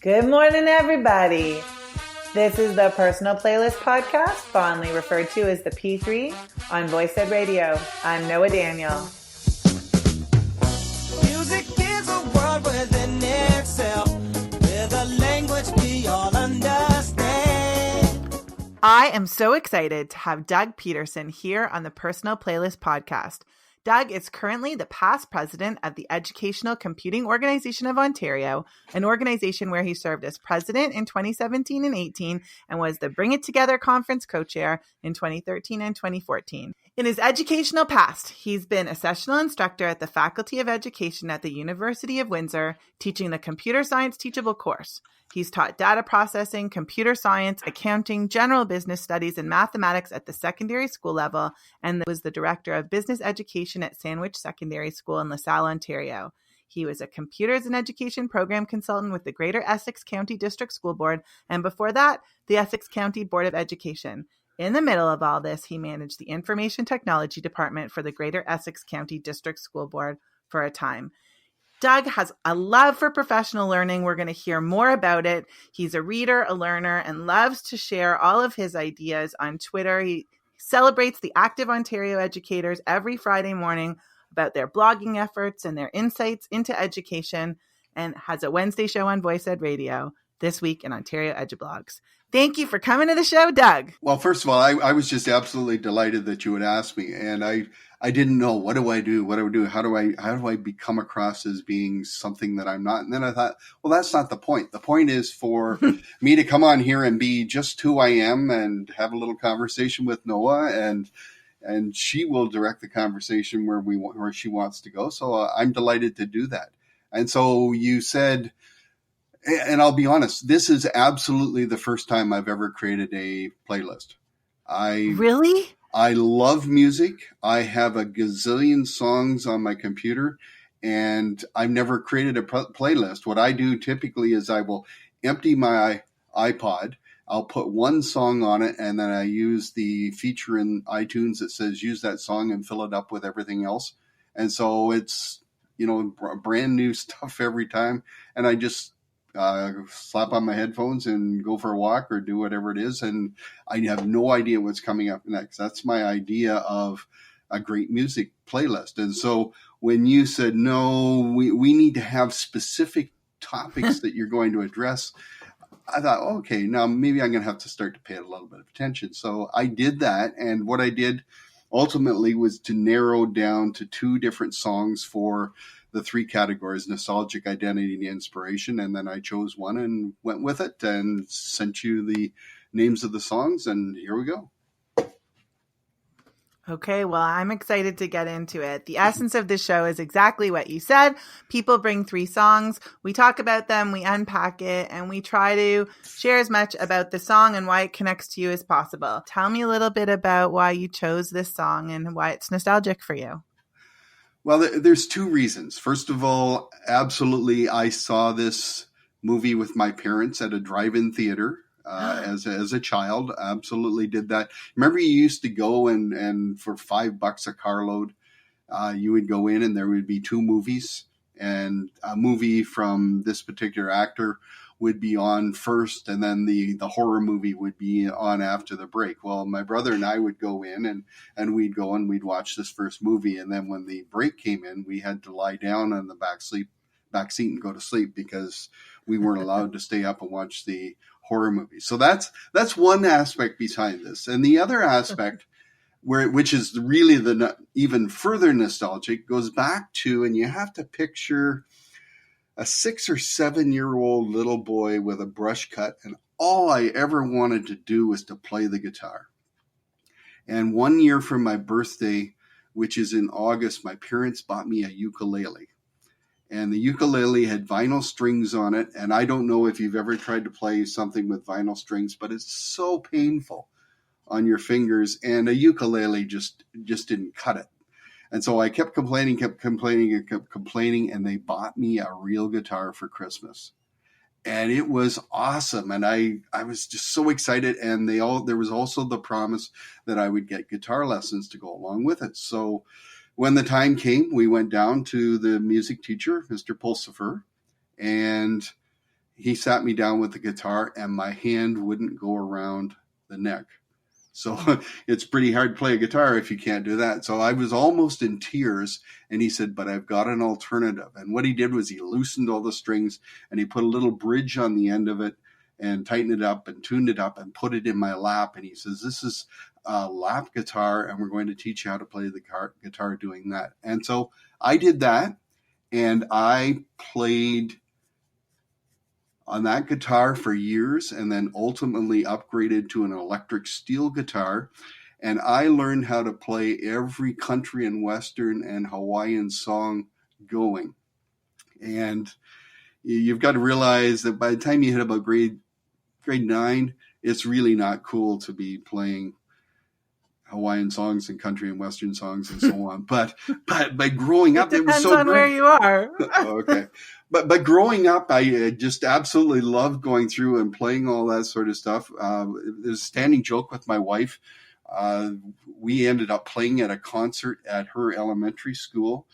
Good morning, everybody. This is the Personal Playlist Podcast, fondly referred to as the P3 on Voice Ed Radio. I'm Noah Daniel. Music is a world within itself, with a language we all understand. I am so excited to have Doug Peterson here on the Personal Playlist Podcast. Doug is currently the past president of the Educational Computing Organization of Ontario, an organization where he served as president in 2017 and 18 and was the Bring It Together conference co-chair in 2013 and 2014. In his educational past, he's been a sessional instructor at the Faculty of Education at the University of Windsor, teaching the Computer Science Teachable course. He's taught data processing, computer science, accounting, general business studies, and mathematics at the secondary school level, and was the director of business education at Sandwich Secondary School in Lasalle, Ontario. He was a computers and education program consultant with the Greater Essex County District School Board, and before that, the Essex County Board of Education. In the middle of all this, he managed the Information Technology Department for the Greater Essex County District School Board for a time. Doug has a love for professional learning. We're going to hear more about it. He's a reader, a learner, and loves to share all of his ideas on Twitter. He celebrates the active Ontario educators every Friday morning about their blogging efforts and their insights into education, and has a Wednesday show on Voice Ed Radio this week in Ontario Edublogs. Thank you for coming to the show, Doug. Well, first of all, I was just absolutely delighted that you would ask me, and I didn't know, what do I do? What do I do? How do I become across as being something that I'm not? And then I thought, well, that's not the point. The point is for me to come on here and be just who I am and have a little conversation with Noah, and she will direct the conversation where she wants to go. So I'm delighted to do that. And so you said, and I'll be honest, this is absolutely the first time I've ever created a playlist. Really? I love music. I have a gazillion songs on my computer, and I've never created a playlist. What I do typically is I will empty my iPod. I'll put one song on it, and then I use the feature in iTunes that says use that song and fill it up with everything else. And so it's, brand new stuff every time. And I just slap on my headphones and go for a walk or do whatever it is. And I have no idea what's coming up next. That's my idea of a great music playlist. And so when you said, no, we need to have specific topics that you're going to address, I thought, okay, now maybe I'm going to have to start to pay a little bit of attention. So I did that. And what I did ultimately was to narrow down to two different songs for the three categories: nostalgic, identity, and inspiration. And then I chose one and went with it and sent you the names of the songs. And here we go. Okay, well, I'm excited to get into it. The essence of this show is exactly what you said. People bring three songs. We talk about them, we unpack it, and we try to share as much about the song and why it connects to you as possible. Tell me a little bit about why you chose this song and why it's nostalgic for you. Well, there's two reasons. First of all, absolutely, I saw this movie with my parents at a drive-in theater as a child. Absolutely did that. Remember, you used to go and for $5 a carload, you would go in and there would be two movies, and a movie from this particular actor would be on first, and then the horror movie would be on after the break. Well, my brother and I would go in and we'd go and we'd watch this first movie. And then when the break came in, we had to lie down on the back seat and go to sleep because we weren't allowed to stay up and watch the horror movie. So that's one aspect behind this. And the other aspect, which is really the even further nostalgic, goes back to, and you have to picture a 6 or 7 year old little boy with a brush cut, and all I ever wanted to do was to play the guitar. And one year for my birthday, which is in August, my parents bought me a ukulele. And the ukulele had vinyl strings on it. And I don't know if you've ever tried to play something with vinyl strings, but it's so painful on your fingers. And a ukulele just didn't cut it. And so I kept complaining, and they bought me a real guitar for Christmas. And it was awesome. And I was just so excited. And there was also the promise that I would get guitar lessons to go along with it. So when the time came, we went down to the music teacher, Mr. Pulsifer, and he sat me down with the guitar and my hand wouldn't go around the neck. So it's pretty hard to play a guitar if you can't do that. So I was almost in tears, and he said, but I've got an alternative. And what he did was he loosened all the strings and he put a little bridge on the end of it and tightened it up and tuned it up and put it in my lap. And he says, this is a lap guitar, and we're going to teach you how to play the guitar doing that. And so I did that, and I played on that guitar for years, and then ultimately upgraded to an electric steel guitar. And I learned how to play every country and Western and Hawaiian song going. And you've got to realize that by the time you hit about grade 9, it's really not cool to be playing Hawaiian songs and country and Western songs and so on. But by growing up, it was so depends on great. where you are. Okay. But growing up, I just absolutely loved going through and playing all that sort of stuff. There's a standing joke with my wife. We ended up playing at a concert at her elementary school.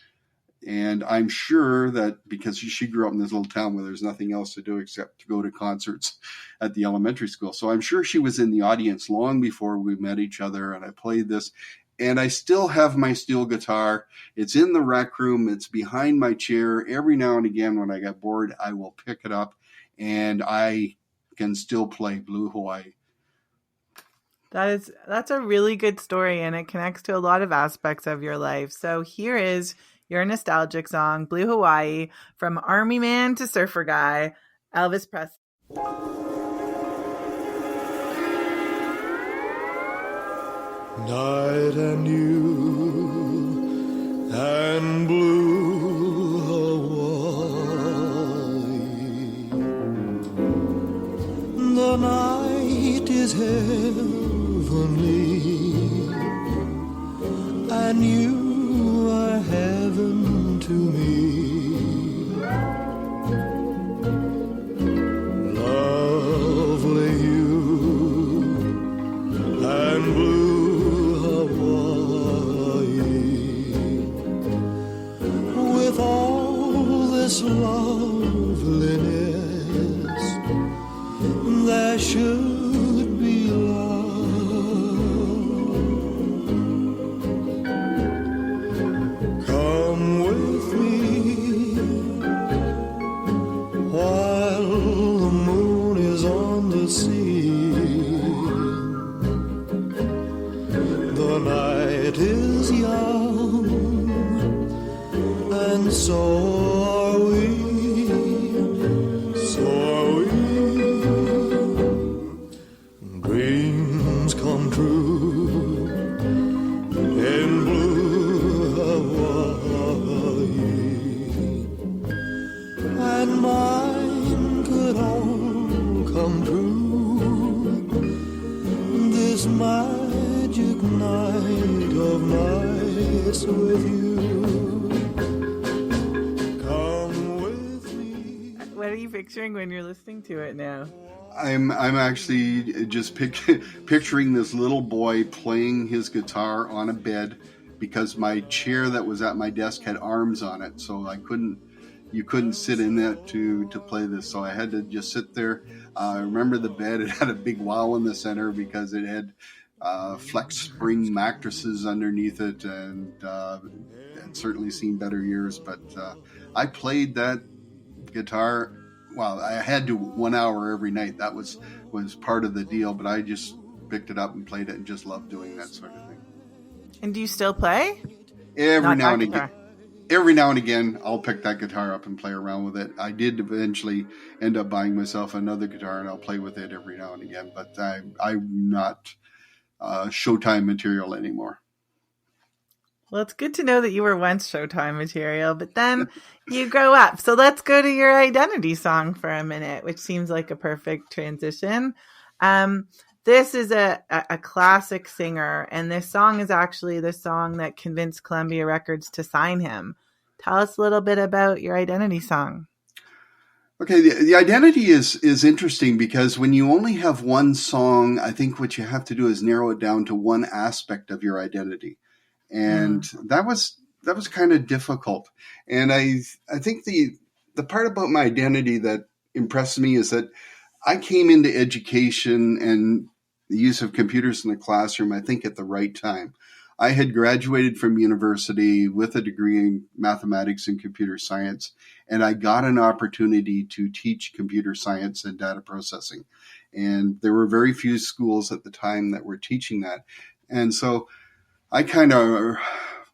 And I'm sure that because she grew up in this little town where there's nothing else to do except to go to concerts at the elementary school. So I'm sure she was in the audience long before we met each other. And I played this. And I still have my steel guitar. It's in the rec room. It's behind my chair. Every now and again, when I get bored, I will pick it up, and I can still play Blue Hawaii. That's a really good story, and it connects to a lot of aspects of your life. So here is your nostalgic song, Blue Hawaii, from Army Man to Surfer Guy, Elvis Presley. Night and you and blue Hawaii. The night is heavenly, and you are heaven to me. Lovely you and blue Hawaii, with all this loveliness, there should be love. Come with me while the moon is on the sea. The night is young, and so are we. So are we. Dreams come true in blue Hawaii, and mine could all come true this magic night of nights with you. Come with me. What are you picturing when you're listening to it now? I'm actually just picturing this little boy playing his guitar on a bed, because my chair that was at my desk had arms on it, so you couldn't sit in it to play this. So I had to just sit there. I remember the bed, it had a big wow in the center because it had flex spring mattresses underneath it, and had certainly seen better years. But I played that guitar. Well, I had to 1 hour every night. That was part of the deal, but I just picked it up and played it and just loved doing that sort of thing. And do you still play? Every now and again, I'll pick that guitar up and play around with it. I did eventually end up buying myself another guitar, and I'll play with it every now and again, but I'm not Showtime material anymore. Well, it's good to know that you were once Showtime material, but then you grow up. So let's go to your identity song for a minute, which seems like a perfect transition. This is a classic singer, and this song is actually the song that convinced Columbia Records to sign him. Tell us a little bit about your identity song. Okay, the identity is interesting because when you only have one song, I think what you have to do is narrow it down to one aspect of your identity. And that was kind of difficult. And I think the part about my identity that impressed me is that I came into education and the use of computers in the classroom, I think, at the right time. I had graduated from university with a degree in mathematics and computer science, and I got an opportunity to teach computer science and data processing. And there were very few schools at the time that were teaching that. And so I kind of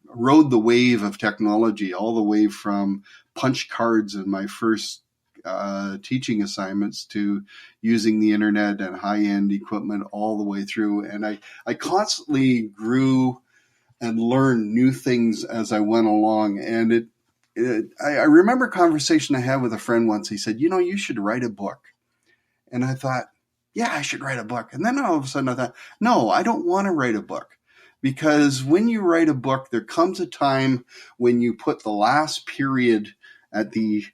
rode the wave of technology all the way from punch cards in my first teaching assignments to using the internet and high-end equipment all the way through. And I constantly grew and learned new things as I went along. And I remember a conversation I had with a friend once. He said, you should write a book. And I thought, yeah, I should write a book. And then all of a sudden I thought, no, I don't want to write a book. Because when you write a book, there comes a time when you put the last period at the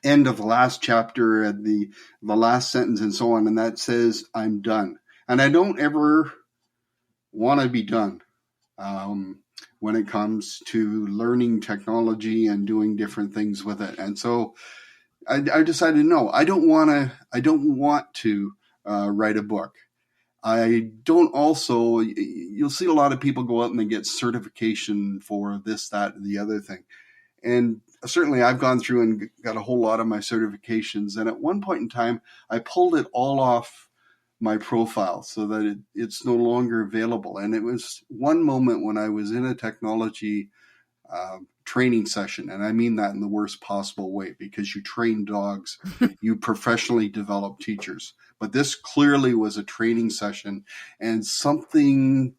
end of the last chapter, at the last sentence and so on, and that says, I'm done. And I don't ever want to be done when it comes to learning technology and doing different things with it. And so I decided, no, I don't want to write a book. I don't also, you'll see a lot of people go out and they get certification for this, that, and the other thing. And certainly I've gone through and got a whole lot of my certifications. And at one point in time, I pulled it all off my profile so that it's no longer available. And it was one moment when I was in a technology training session. And I mean that in the worst possible way, because you train dogs, you professionally develop teachers. But this clearly was a training session, and something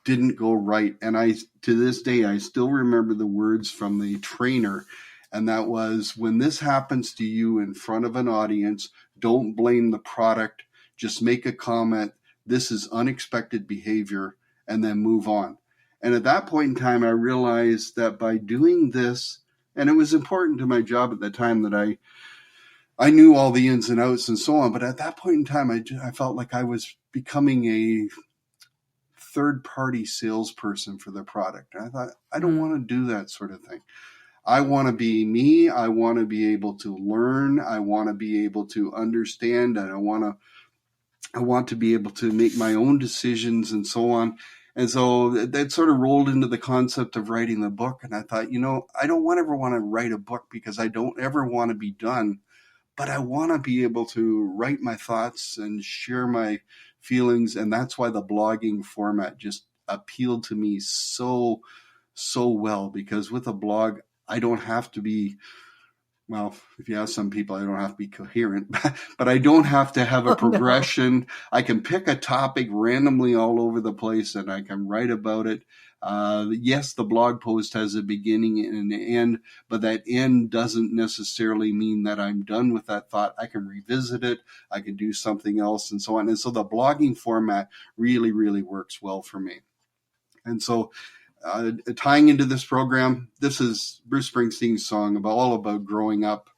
didn't go right. And to this day, I still remember the words from the trainer. And that was, when this happens to you in front of an audience, don't blame the product. Just make a comment. This is unexpected behavior, and then move on. And at that point in time, I realized that by doing this, and it was important to my job at the time that I knew all the ins and outs and so on. But at that point in time, I felt like I was becoming a third-party salesperson for the product. And I thought, I don't want to do that sort of thing. I want to be me. I want to be able to learn. I want to be able to understand. And I want to be able to make my own decisions and so on. And so that sort of rolled into the concept of writing the book. And I thought, I don't ever want to write a book because I don't ever want to be done. But I want to be able to write my thoughts and share my feelings. And that's why the blogging format just appealed to me so well. Because with a blog, I don't have to be, well, if you ask some people, I don't have to be coherent, but I don't have to have a progression. No. I can pick a topic randomly all over the place and I can write about it. Yes, the blog post has a beginning and an end, but that end doesn't necessarily mean that I'm done with that thought. I can revisit it. I can do something else and so on. And so the blogging format really, really works well for me. And so tying into this program, this is Bruce Springsteen's song all about growing up.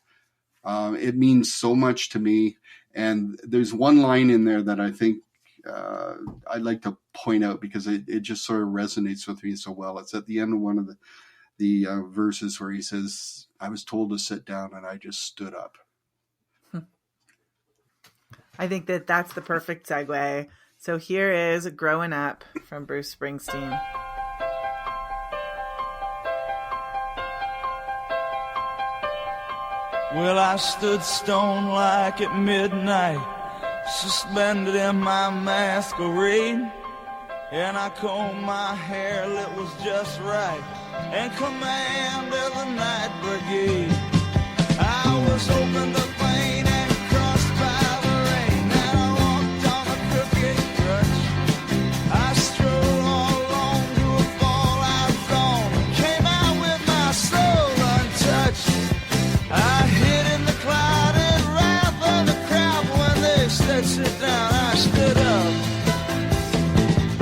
It means so much to me. And there's one line in there that I think I'd like to point out because it just sort of resonates with me so well. It's at the end of one of the verses where he says, I was told to sit down and I just stood up. I think that's the perfect segue. So here is Growing Up from Bruce Springsteen. Well, I stood stone like at midnight, suspended in my masquerade, and I combed my hair, it was just right, and commanded the night brigade. I was open to pain and crossed by the rain, and I walked on a crooked crutch. I strode all along to a fallout dawn, and came out with my soul untouched. I hid in the clouded wrath of the crowd when they said sit down, I stood up.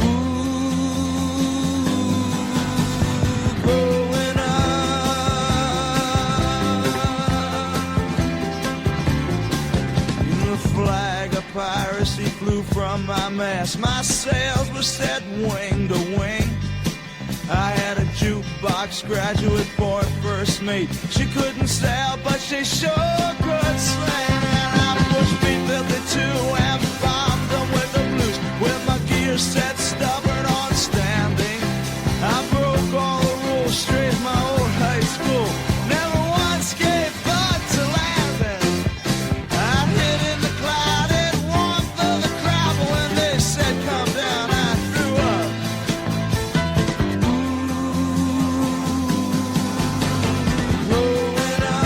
Ooh, growing up. The flag of piracy flew from my mast. My sails were set wing to wing. I had a jukebox graduate for a first mate. She couldn't sail, but she sure could sing. set stubborn on standing. I broke all the rules straight in my old high school. Never once gave thought to landing. I hid in the clouded warmth of the crowd, but when they said come down, I threw up. Rolling on.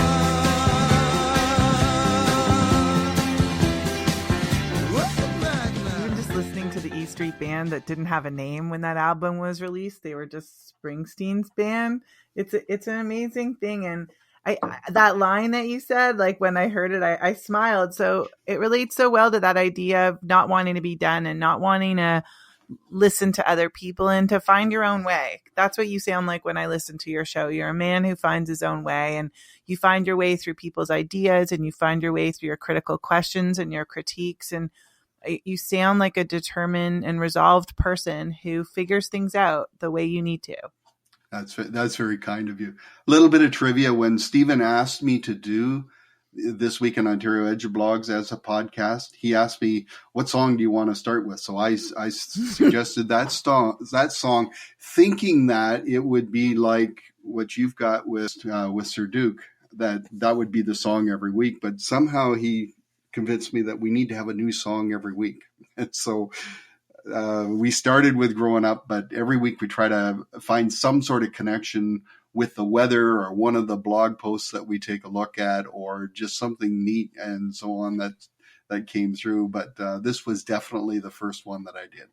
Even just listening to the E Street Band that didn't have a name when that album was released, they were just Springsteen's band. It's an amazing thing. And I that line that you said, like when I heard it, I smiled. So it relates so well to that idea of not wanting to be done and not wanting to listen to other people and to find your own way. That's what you sound like when I listen to your show. You're a man who finds his own way, and you find your way through people's ideas, and you find your way through your critical questions and your critiques. And you sound like a determined and resolved person who figures things out the way you need to. That's very kind of you. A little bit of trivia. When Stephen asked me to do This Week in Ontario Edublogs as a podcast, he asked me, what song do you want to start with? So I suggested that song, thinking that it would be like what you've got with Sir Duke, that would be the song every week. But somehow he convinced me that we need to have a new song every week. And so we started with Growing Up, but every week we try to find some sort of connection with the weather or one of the blog posts that we take a look at, or just something neat and so on that came through. But this was definitely the first one that I did.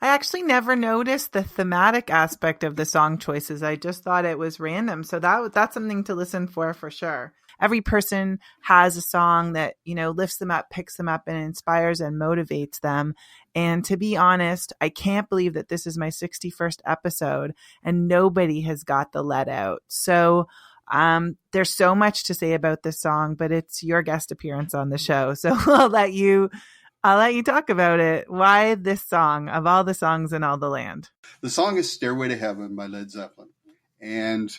I actually never noticed the thematic aspect of the song choices. I just thought it was random. So that's something to listen for sure. Every person has a song that, lifts them up, picks them up, and inspires and motivates them. And to be honest, I can't believe that this is my 61st episode and nobody has got the let out. So there's so much to say about this song, but it's your guest appearance on the show. So I'll let you talk about it. Why this song of all the songs in all the land? The song is Stairway to Heaven by Led Zeppelin. And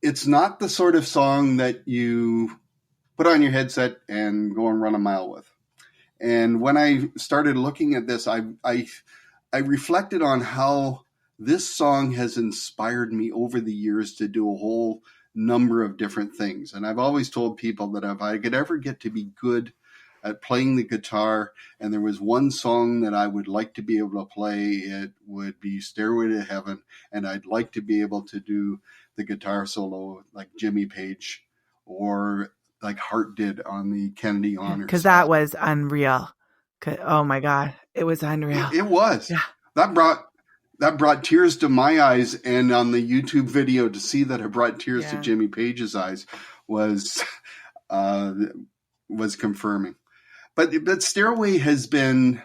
it's not the sort of song that you put on your headset and go and run a mile with. And when I started looking at this, I reflected on how this song has inspired me over the years to do a whole number of different things. And I've always told people that if I could ever get to be good at playing the guitar, and there was one song that I would like to be able to play, it would be Stairway to Heaven. And I'd like to be able to do the guitar solo like Jimmy Page or like Hart did on the Kennedy Honors. Because that was unreal. Oh my God. It was unreal. It was. Yeah. That brought tears to my eyes. And on the YouTube video, to see that it brought tears to Jimmy Page's eyes was confirming. But Stairway has been,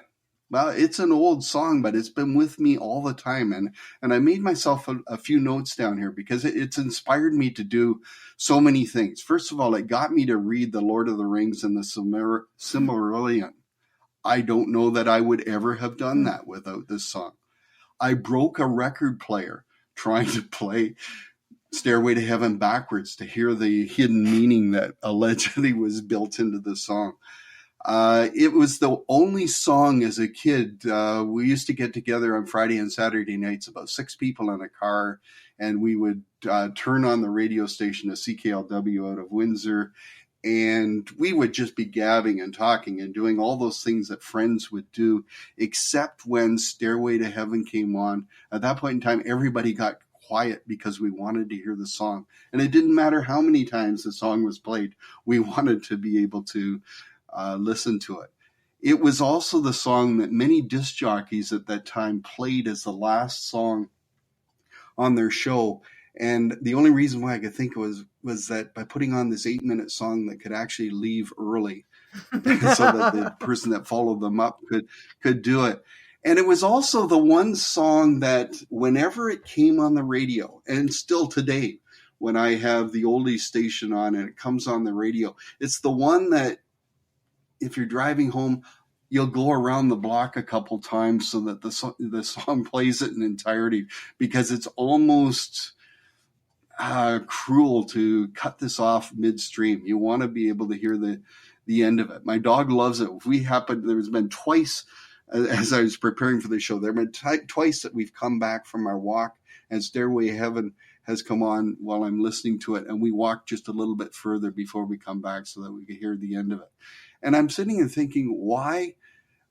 well, it's an old song, but it's been with me all the time. And I made myself a few notes down here because it's inspired me to do so many things. First of all, it got me to read The Lord of the Rings and the Silmarillion. I don't know that I would ever have done that without this song. I broke a record player trying to play Stairway to Heaven backwards to hear the hidden meaning that allegedly was built into the song. It was the only song as a kid. We used to get together on Friday and Saturday nights, about 6 people in a car, and we would turn on the radio station, a CKLW out of Windsor, and we would just be gabbing and talking and doing all those things that friends would do, except when Stairway to Heaven came on. At that point in time, everybody got quiet because we wanted to hear the song. And it didn't matter how many times the song was played. We wanted to be able to listen to it. It was also the song that many disc jockeys at that time played as the last song on their show. And the only reason why I could think was that by putting on this 8-minute song that could actually leave early so that the person that followed them up could do it. And it was also the one song that whenever it came on the radio, and still today, when I have the oldies station on and it comes on the radio, it's the one that if you're driving home, you'll go around the block a couple times so that the song plays it in entirety, because it's almost cruel to cut this off midstream. You want to be able to hear the end of it. My dog loves it. There's been twice as I was preparing for the show. There have been twice that we've come back from our walk, and Stairway Heaven has come on while I'm listening to it, and we walk just a little bit further before we come back so that we can hear the end of it. And I'm sitting and thinking, why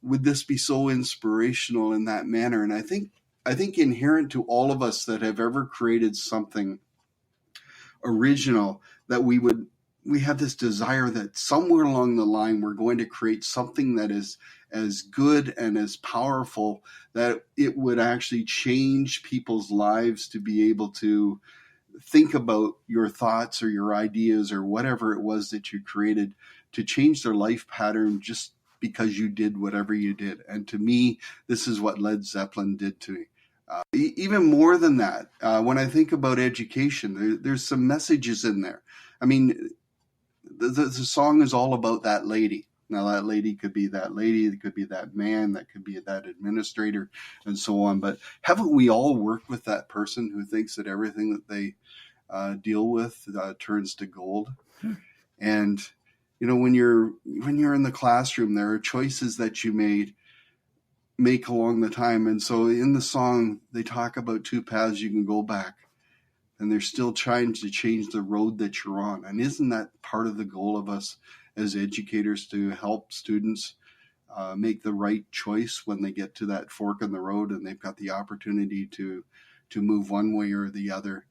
would this be so inspirational in that manner? And I think inherent to all of us that have ever created something original, that we have this desire that somewhere along the line we're going to create something that is as good and as powerful that it would actually change people's lives to be able to think about your thoughts or your ideas or whatever it was that you created, to change their life pattern just because you did whatever you did. And to me, this is what Led Zeppelin did to me. Even more than that, when I think about education, there's some messages in there. I mean, the song is all about that lady. Now, that lady could be that lady, it could be that man, that could be that administrator, and so on. But haven't we all worked with that person who thinks that everything that they deal with turns to gold? And you know, when you're in the classroom, there are choices that you make along the time. And so in the song, they talk about two paths you can go back, and they're still trying to change the road that you're on. And isn't that part of the goal of us as educators, to help students make the right choice when they get to that fork in the road and they've got the opportunity to move one way or the other?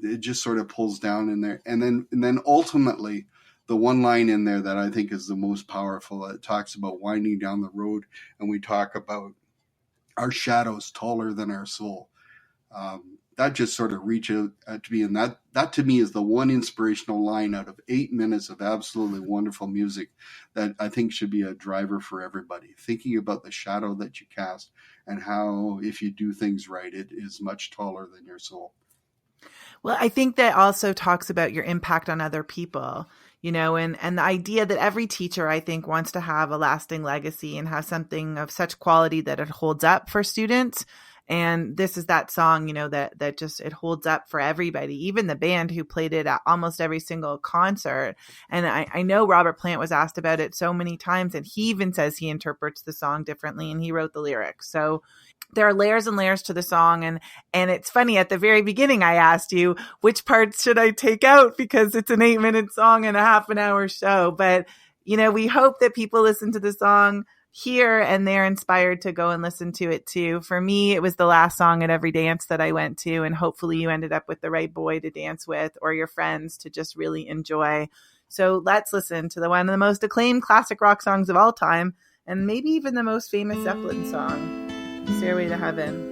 It just sort of pulls down in there. And then ultimately, the one line in there that I think is the most powerful, it talks about winding down the road, and we talk about our shadows taller than our soul. That just sort of reached out to me, and that to me is the one inspirational line out of 8 minutes of absolutely wonderful music that I think should be a driver for everybody. Thinking about the shadow that you cast and how, if you do things right, it is much taller than your soul. Well, I think that also talks about your impact on other people, you know, and the idea that every teacher, I think, wants to have a lasting legacy and have something of such quality that it holds up for students. And this is that song, you know, that just, it holds up for everybody, even the band who played it at almost every single concert. And I know Robert Plant was asked about it so many times, and he even says he interprets the song differently, and he wrote the lyrics. So there are layers and layers to the song. And it's funny, at the very beginning, I asked you, which parts should I take out? Because it's an 8-minute song and a half an hour show. But, you know, we hope that people listen to the song here and they're inspired to go and listen to it too. For me, it was the last song at every dance that I went to, and hopefully you ended up with the right boy to dance with or your friends to just really enjoy. So let's listen to one of the most acclaimed classic rock songs of all time, and maybe even the most famous Zeppelin song, Stairway to Heaven.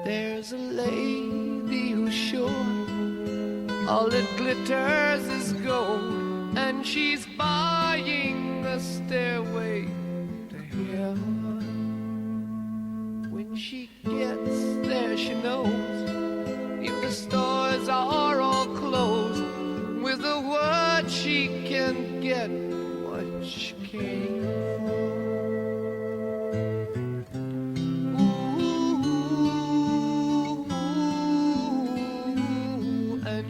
There's a lady who's sure all that glitters is gold, and she's buying a stairway to heaven. When she gets there, she knows if the stores are all closed, with a word she can get what she came for.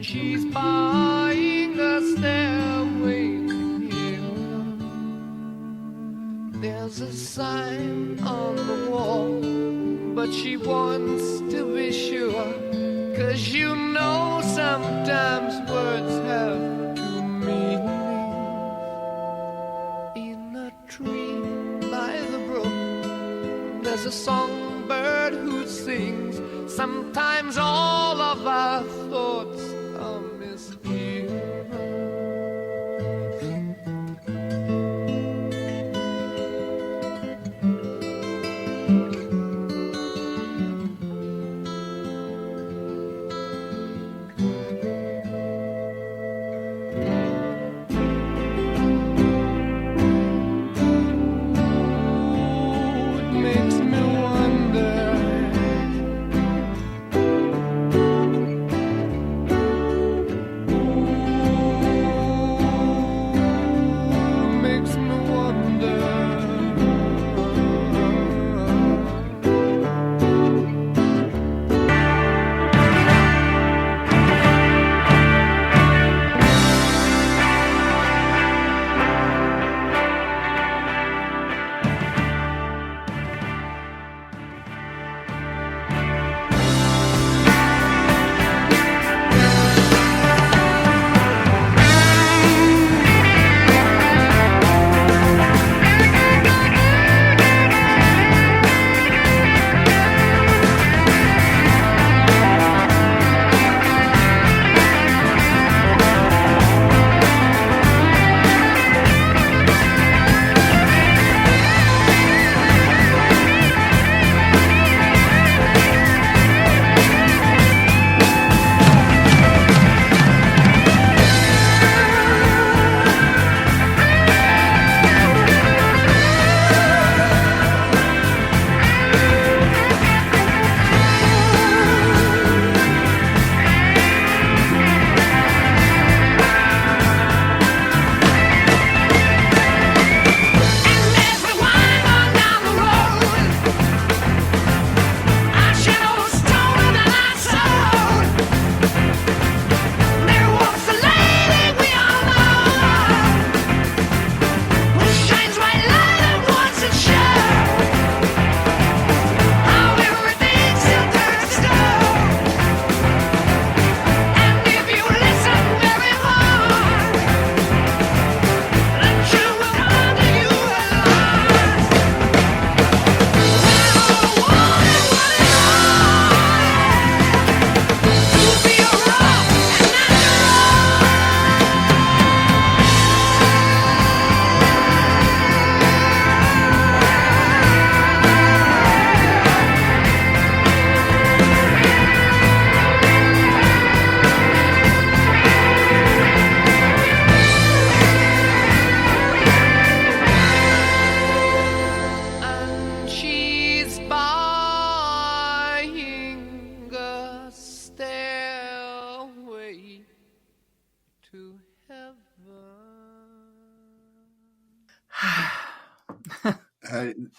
She's buying a stairway to heaven. There's a sign on the wall, but she wants to be sure, 'cause you know sometimes words have two meanings. In a tree by the brook, there's a songbird who sings. Sometimes all of our thoughts are misgiven.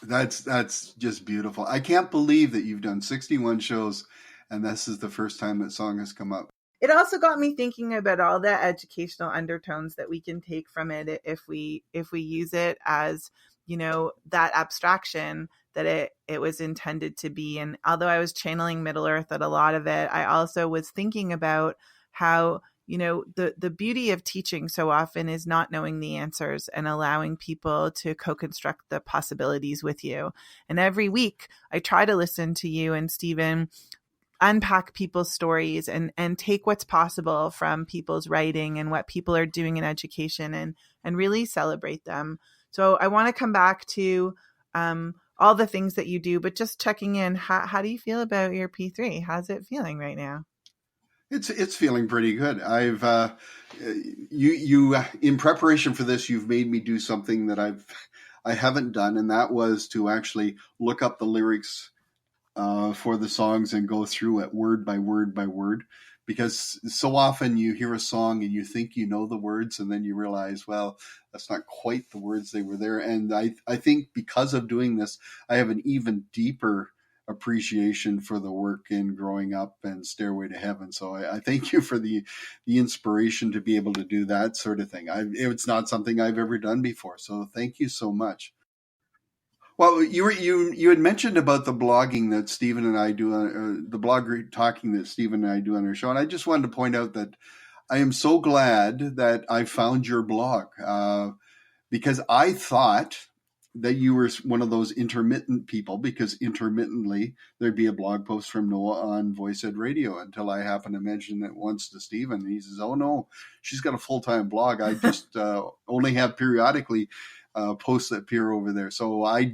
That's just beautiful. I can't believe that you've done 61 shows, and this is the first time that song has come up. It also got me thinking about all the educational undertones that we can take from it if we use it as, that abstraction that it was intended to be. And although I was channeling Middle Earth at a lot of it, I also was thinking about how, the beauty of teaching so often is not knowing the answers and allowing people to co-construct the possibilities with you. And every week I try to listen to you and Stephen unpack people's stories and take what's possible from people's writing and what people are doing in education and really celebrate them. So I want to come back to all the things that you do, but just checking in, how do you feel about your P3? How's it feeling right now? It's feeling pretty good. I've you in preparation for this, you've made me do something that I haven't done, and that was to actually look up the lyrics for the songs and go through it word by word by word, because so often you hear a song and you think you know the words, and then you realize, well, that's not quite the words they were there. And I think because of doing this, I have an even deeper appreciation for the work in Growing Up and Stairway to Heaven. So I thank you for the inspiration to be able to do that sort of thing. It's not something I've ever done before. So thank you so much. Well, you had mentioned about the blogging that Stephen and I do, the blog talking that Stephen and I do on our show. And I just wanted to point out that I am so glad that I found your blog because I thought that you were one of those intermittent people, because intermittently there'd be a blog post from Noah on Voice Ed Radio until I happened to mention it once to Stephen. And he says, oh no, she's got a full-time blog. I just only have periodically posts that appear over there. So I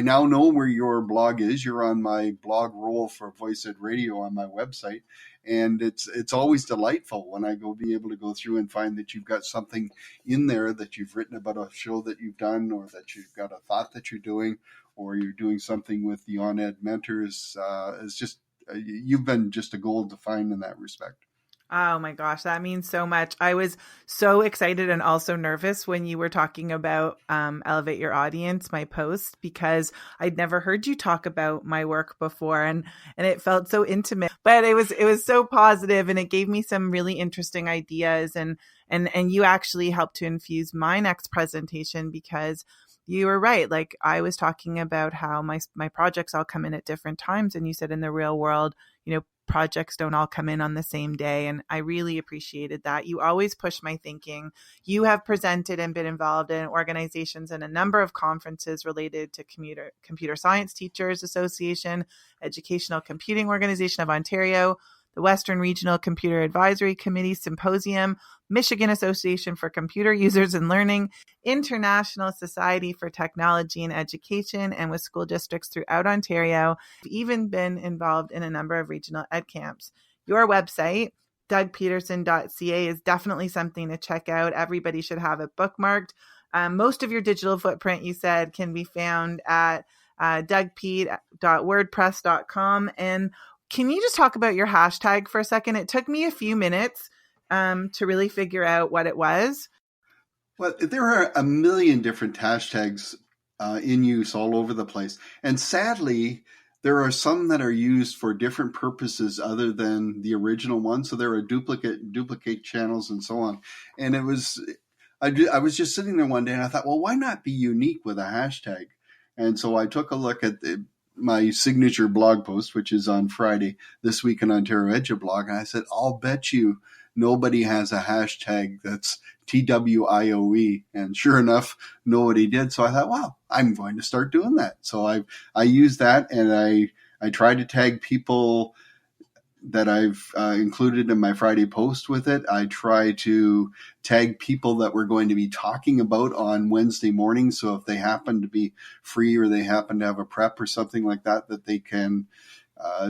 now know where your blog is. You're on my blog roll for Voice Ed Radio on my website. And it's always delightful when I be able to go through and find that you've got something in there that you've written about a show that you've done, or that you've got a thought that you're doing, or you're doing something with the On-Ed mentors. It's just, you've been just a gold to find in that respect. Oh my gosh, that means so much. I was so excited and also nervous when you were talking about Elevate Your Audience, my post, because I'd never heard you talk about my work before, and it felt so intimate. But it was so positive, and it gave me some really interesting ideas, and you actually helped to infuse my next presentation, because you were right. Like, I was talking about how my projects all come in at different times, and you said in the real world, projects don't all come in on the same day. And I really appreciated that. You always push my thinking. You have presented and been involved in organizations and a number of conferences related to Computer Science Teachers Association, Educational Computing Organization of Ontario, the Western Regional Computer Advisory Committee Symposium, Michigan Association for Computer Users and Learning, International Society for Technology and Education, and with school districts throughout Ontario. I've even been involved in a number of regional ed camps. Your website, dougpeterson.ca, is definitely something to check out. Everybody should have it bookmarked. Most of your digital footprint, you said, can be found at dougpete.wordpress.com. And can you just talk about your hashtag for a second? It took me a few minutes to really figure out what it was. Well, there are a million different hashtags in use all over the place. And sadly, there are some that are used for different purposes other than the original one. So there are duplicate channels and so on. And I was just sitting there one day and I thought, well, why not be unique with a hashtag? And so I took a look at my signature blog post, which is on Friday, This Week in Ontario EduBlog. And I said, I'll bet you nobody has a hashtag that's TWIOE. And sure enough, nobody did. So I thought, wow, I'm going to start doing that. So I use that, and I try to tag people that I've included in my Friday post with it. I try to tag people that we're going to be talking about on Wednesday morning. So if they happen to be free, or they happen to have a prep or something like that, that they can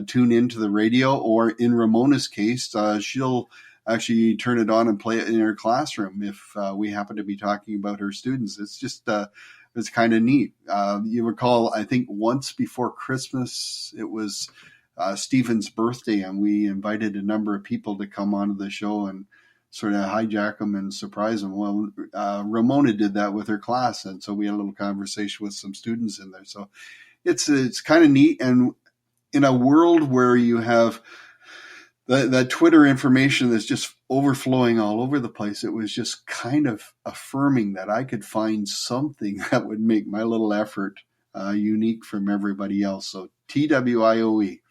tune into the radio. Or in Ramona's case, she'll actually turn it on and play it in her classroom if we happen to be talking about her students. It's just, it's kind of neat. You recall, I think once before Christmas, it was Stephen's birthday, and we invited a number of people to come onto the show. And sort of hijack them and surprise them. Well, Ramona did that with her class, and so we had a little conversation with some students in there. So it's kind of neat. And in a world where you have that Twitter information that's just overflowing all over the place, it was just kind of affirming that I could find something that would make my little effort unique from everybody else. So TWIOE.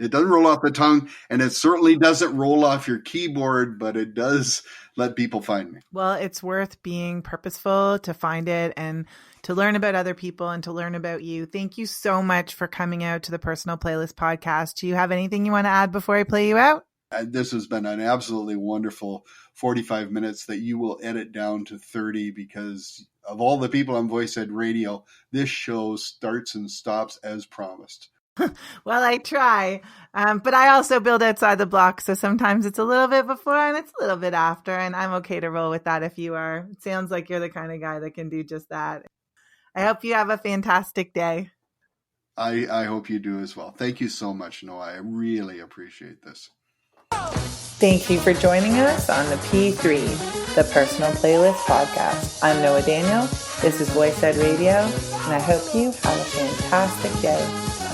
It doesn't roll off the tongue, and it certainly doesn't roll off your keyboard, but it does let people find me. Well, it's worth being purposeful to find it and to learn about other people and to learn about you. Thank you so much for coming out to the Personal Playlist podcast. Do you have anything you want to add before I play you out? This has been an absolutely wonderful 45 minutes that you will edit down to 30, because of all the people on Voice Ed Radio, this show starts and stops as promised. Well, I try, but I also build outside the block. So sometimes it's a little bit before and it's a little bit after, and I'm okay to roll with that if you are. It sounds like you're the kind of guy that can do just that. I hope you have a fantastic day. I hope you do as well. Thank you so much, Noah. I really appreciate this. Thank you for joining us on the P3, the Personal Playlist podcast. I'm Noah Daniel. This is Voice Ed Radio, and I hope you have a fantastic day.